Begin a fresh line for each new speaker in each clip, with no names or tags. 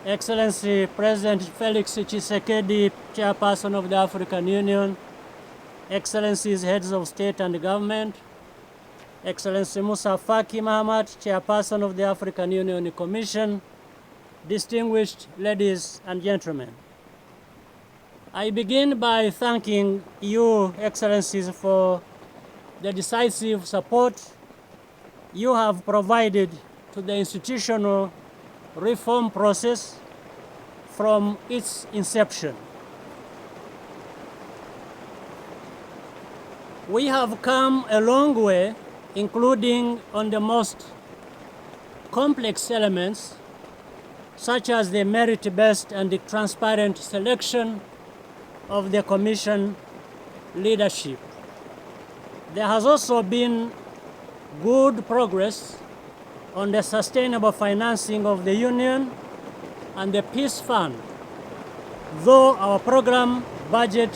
Excellency President Felix Tshisekedi, Chairperson of the African Union, Excellencies Heads of State and Government, Excellency Musa Faki Mahamat, Chairperson of the African Union Commission, distinguished ladies and gentlemen. I begin by thanking you, Excellencies, for the decisive support you have provided to the institutional reform process from its inception. We have come a long way, including on the most complex elements, such as the merit-based and the transparent selection of the Commission leadership. There has also been good progress on the sustainable financing of the Union and the Peace Fund, though our program budget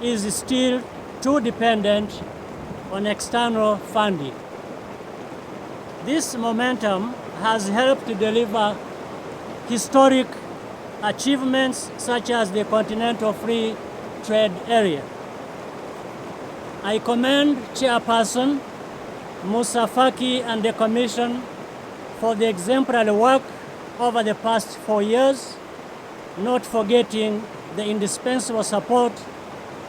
is still too dependent on external funding. This momentum has helped to deliver historic achievements such as the Continental Free Trade Area. I commend Chairperson Musa Faki and the Commission for the exemplary work over the past 4 years, not forgetting the indispensable support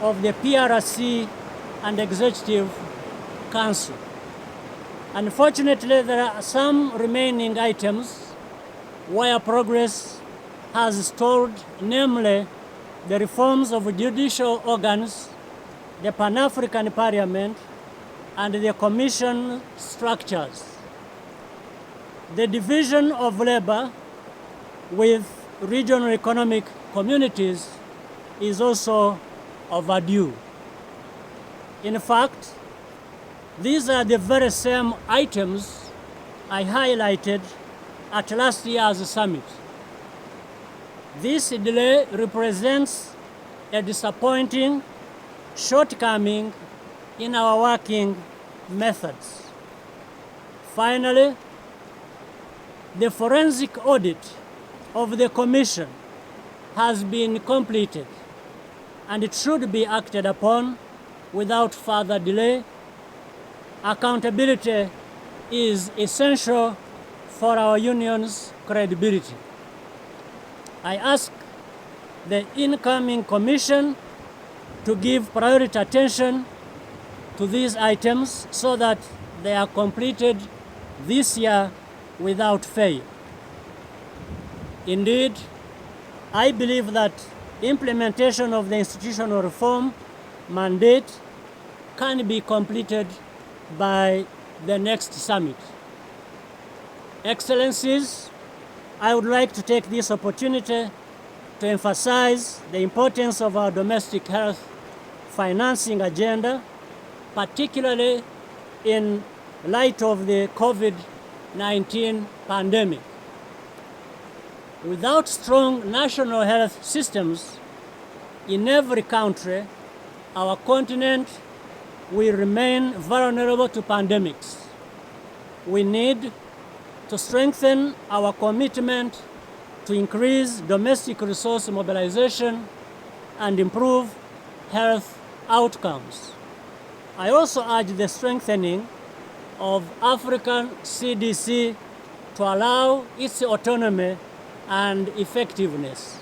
of the PRC and Executive Council. Unfortunately, there are some remaining items where progress has stalled, namely the reforms of judicial organs, the Pan-African Parliament, and the Commission structures. The division of labor with regional economic communities is also overdue. In fact, these are the very same items I highlighted at last year's summit. This delay represents a disappointing shortcoming in our working methods. Finally, the forensic audit of the Commission has been completed, and it should be acted upon without further delay. Accountability is essential for our union's credibility. I ask the incoming Commission to give priority attention to these items so that they are completed this year without fail. Indeed, I believe that implementation of the institutional reform mandate can be completed by the next summit. Excellencies, I would like to take this opportunity to emphasize the importance of our domestic health financing agenda, particularly in light of the COVID-19 pandemic. Without strong national health systems in every country, our continent will remain vulnerable to pandemics. We need to strengthen our commitment to increase domestic resource mobilization and improve health outcomes. I also urge the strengthening of African CDC to allow its autonomy and effectiveness.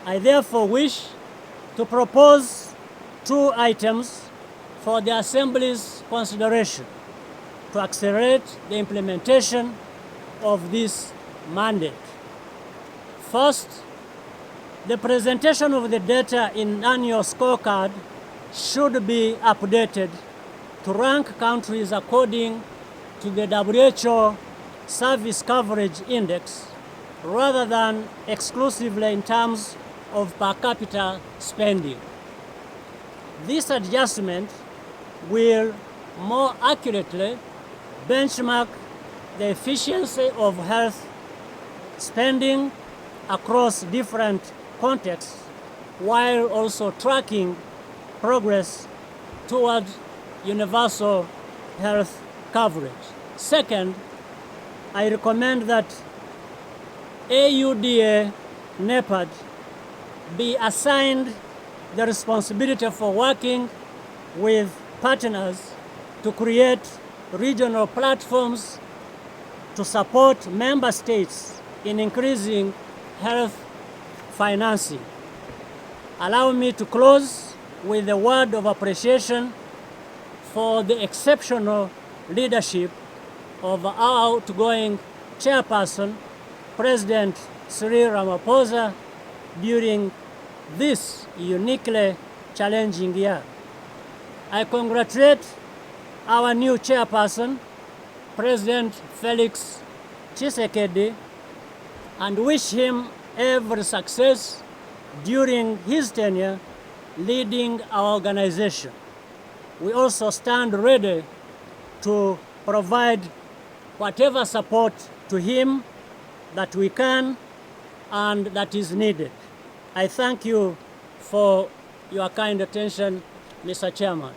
I therefore wish to propose 2 items for the Assembly's consideration to accelerate the implementation of this mandate. First, the presentation of the data in annual scorecard should be updated to rank countries according to the WHO Service Coverage Index rather than exclusively in terms of per capita spending. This adjustment will more accurately benchmark the efficiency of health spending across different contexts, while also tracking progress toward universal health coverage. Second, I recommend that AUDA NEPAD be assigned the responsibility for working with partners to create regional platforms to support member states in increasing health financing. Allow me to close with a word of appreciation for the exceptional leadership of our outgoing chairperson, President Cyril Ramaphosa, during this uniquely challenging year. I congratulate our new chairperson, President Felix Tshisekedi, and wish him every success during his tenure leading our organization. We also stand ready to provide whatever support to him that we can and that is needed. I thank you for your kind attention, Mr. Chairman.